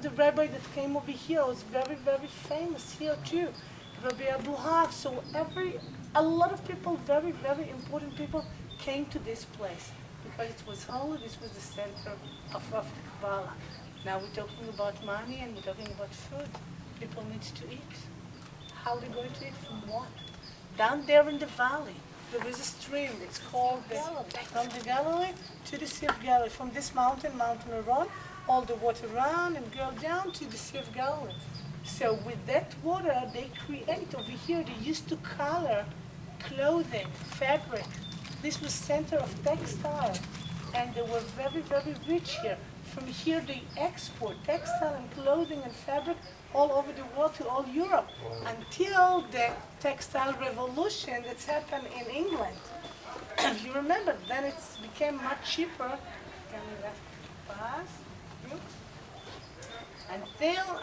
the rabbi that came over here was very, very famous here too, Rabbi Abu Haf. So a lot of people, very, very important people, came to this place because it was holy. This was the center of the Kabbalah. Now we're talking about money and we're talking about food. People need to eat. How are they going to eat? From what? Down there in the valley, there is a stream. It's called from the Galilee to the Sea of Galilee. From this mountain, Mount Meron, all the water around and go down to the Sea of Galilee. So with that water, they create over here. They used to color clothing, fabric. This was center of textile, and they were very, very rich here. From here, they export textile and clothing and fabric all over the world to all Europe until the textile revolution that's happened in England. If you remember, then it became much cheaper. Can we let pass?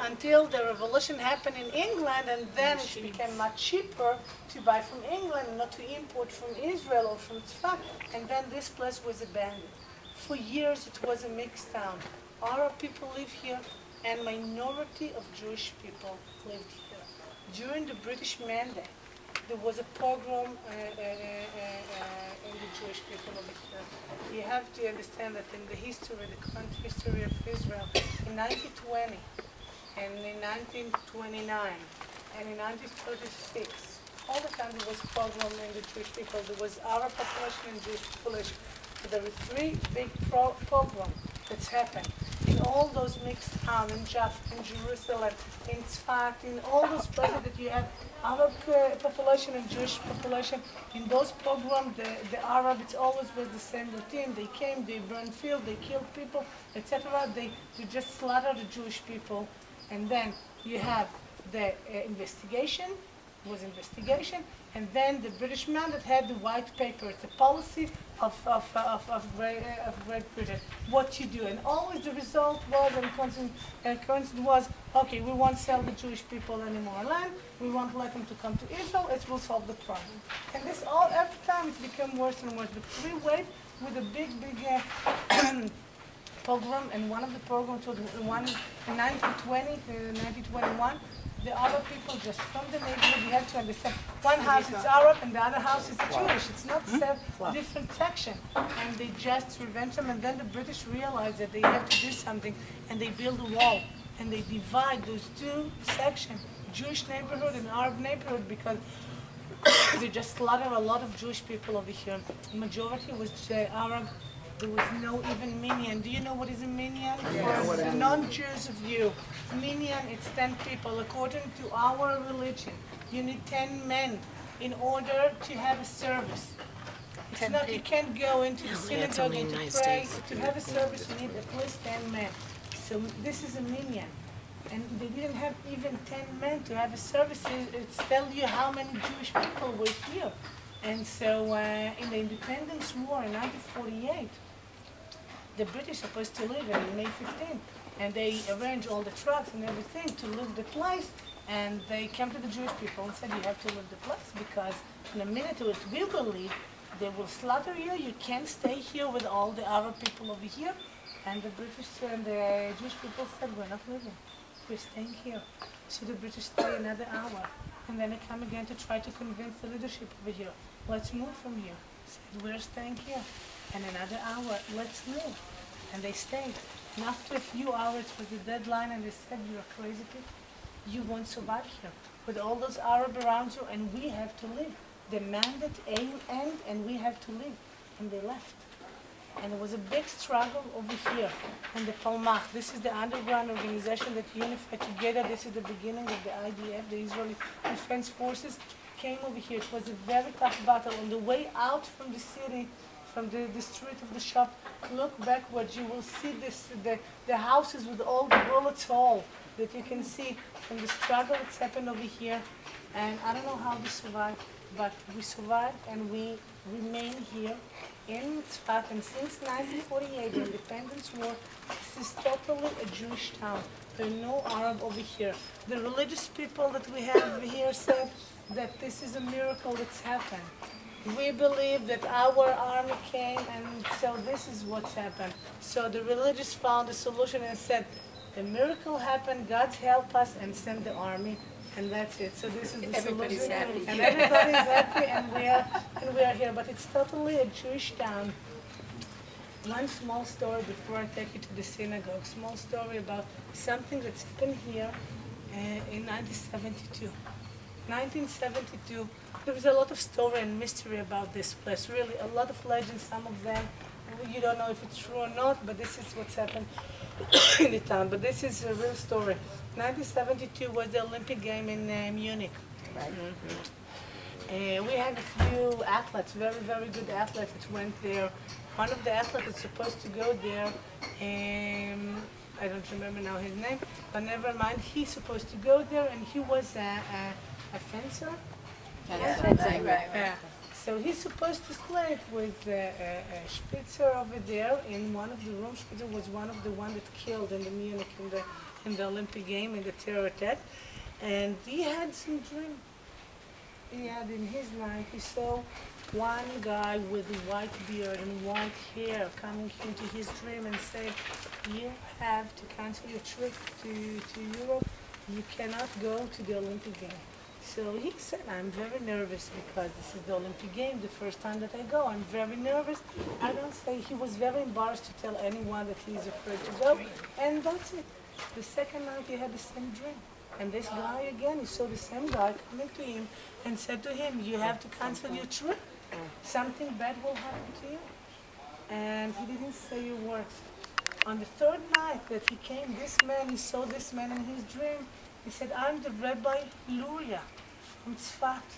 Until the revolution happened in England, and then it became much cheaper to buy from England, not to import from Israel or from Tzfat, and then this place was abandoned. For years it was a mixed town. Arab people live here, and minority of Jewish people lived here. During the British Mandate, there was a pogrom in the Jewish people over here. You have to understand that in the history, the current history of Israel, in 1920, and in 1929, and in 1936, all the time there was pogrom in the Jewish people. There was Arab population and Jewish population. So there were three big pogroms that's happened. In all those mixed towns, in Jaffa, in Jerusalem, in Tzfat, in all those places that you have Arab population and Jewish population, in those pogroms, the Arab, it's always was the same routine. They came, they burned fields, they killed people, etc. They just slaughter the Jewish people. And then you have the investigation, and then the British man that had the white paper. It's a policy of Great Britain, what you do. And always the result was, and constant was, okay, we won't sell the Jewish people any more land, we won't let them to come to Israel, it will solve the problem. And this all, every time it became worse and worse. The three wave with a big pogrom, and one of the pogroms was one in 1920 to 1921. The Arab people just from the neighborhood, you have to understand, one house is Arab and the other house is Jewish. It's not different section. And they just revenge them, and then the British realized that they have to do something, and they build a wall, and they divide those two sections, Jewish neighborhood and Arab neighborhood, because they just slaughter a lot of Jewish people over here. The majority was Arab. There was no even minyan. Do you know what is a minyan? For non-Jews of you, minyan, it's 10 people. According to our religion, you need 10 men in order to have a service. It's not, you can't go into the synagogue and to pray. To have a service, you need at least 10 men. So this is a minyan. And they didn't have even 10 men to have a service. It tells you how many Jewish people were here. And so in the Independence War in 1948, the British supposed to leave in May 15th, and they arranged all the trucks and everything to leave the place, and they came to the Jewish people and said, you have to leave the place, because in a minute or two we will leave, they will slaughter you, you can't stay here with all the Arab people over here. And the British and the Jewish people said, we're not leaving, we're staying here. So the British stay another hour, and then they come again to try to convince the leadership over here, let's move from here. Said, we're staying here. And another hour, let's move. And they stayed. And after a few hours was the deadline, and they said, you're crazy people. You won't survive here with all those Arab around you, and we have to leave. The mandate end, and we have to leave. And they left. And there was a big struggle over here in the Palmach. This is the underground organization that unified together. This is the beginning of the IDF, the Israeli Defense Forces, came over here. It was a very tough battle. On the way out from the city, from the street of the shop, look backward, you will see the houses with all the bullets hole that you can see from the struggle that's happened over here. And I don't know how we survived, but we survived, and we remain here in Tzfat. And since 1948, the Independence War, this is totally a Jewish town. There are no Arab over here. The religious people that we have over here said that this is a miracle that's happened. We believe that our army came, and so this is what's happened. So the religious found a solution and said, a miracle happened, God help us and send the army, and that's it. So this is the Everybody's solution. happy. And everybody's happy, and we are here. But it's totally a Jewish town. One small story before I take you to the synagogue. Small story about something that's happened here in 1972. 1972. There is a lot of story and mystery about this place. Really, a lot of legends. Some of them you don't know if it's true or not, but this is what's happened in the town. But this is a real story. 1972 was the Olympic game in Munich. Right. We had a few athletes, very, very good athletes that went there. One of the athletes was supposed to go there, I don't remember now his name, but never mind. He's supposed to go there, and he was a fencer. Right. Yeah. So he's supposed to sleep with a Spitzer over there in one of the rooms. Spitzer was one of the one that killed in the Munich in the Olympic game in the terror attack, and he had some dream. He had in his life, he saw one guy with a white beard and white hair coming into his dream and said, "You have to cancel your trip to Europe. You cannot go to the Olympic game." So he said, "I'm very nervous because this is the Olympic game, the first time that I go. I'm very nervous." I don't say he was very embarrassed to tell anyone that he is afraid to go, and that's it. The second night he had the same dream. And this guy again, he saw the same guy coming to him and said to him, "You have to cancel your trip. Something bad will happen to you." And he didn't say a word. On the third night that he came, he saw this man in his dream. He said, "I'm the Rabbi Luria from Tzfat.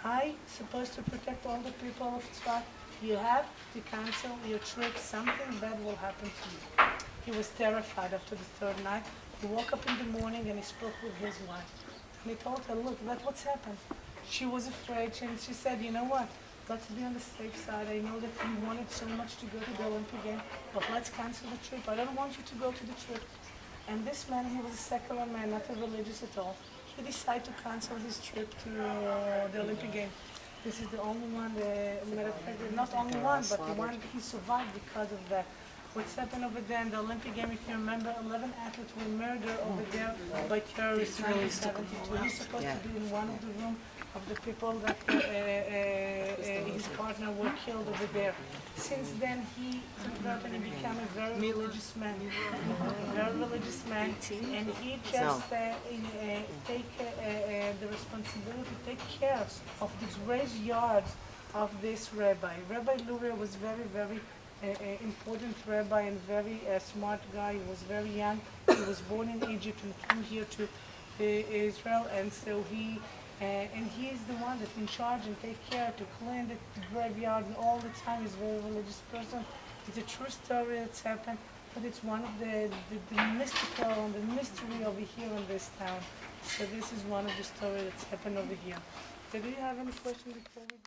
I'm supposed to protect all the people of Tzfat. You have to cancel your trip. Something bad will happen to you." He was terrified after the third night. He woke up in the morning and he spoke with his wife. And he told her, "Look, that's what's happened." She was afraid, and she said, "You know what? Let's be on the safe side. I know that you wanted so much to go to the Olympic game, but let's cancel the trip. I don't want you to go to the trip." And this man, he was a secular man, not a religious at all. He decided to cancel his trip to the Olympic game. This is the only one, matter of fact, not only one, but the one he survived because of that. What's happened over there in the Olympic game, if you remember, 11 athletes were murdered over there by terrorists in 1972. He's supposed to be in one of the rooms of the people that his partner were killed over there. Since then, he converted and became a very religious man. And he just take the responsibility, take care of the graveyards of this rabbi. Rabbi Luria was very, very important rabbi and very smart guy. He was very young. He was born in Egypt and came here to Israel, and so he is the one that's in charge and take care to clean the graveyard and all the time. He's a very religious person. It's a true story that's happened, but it's one of the mystical and the mystery over here in this town. So this is one of the stories that's happened over here. So do you have any questions before we go?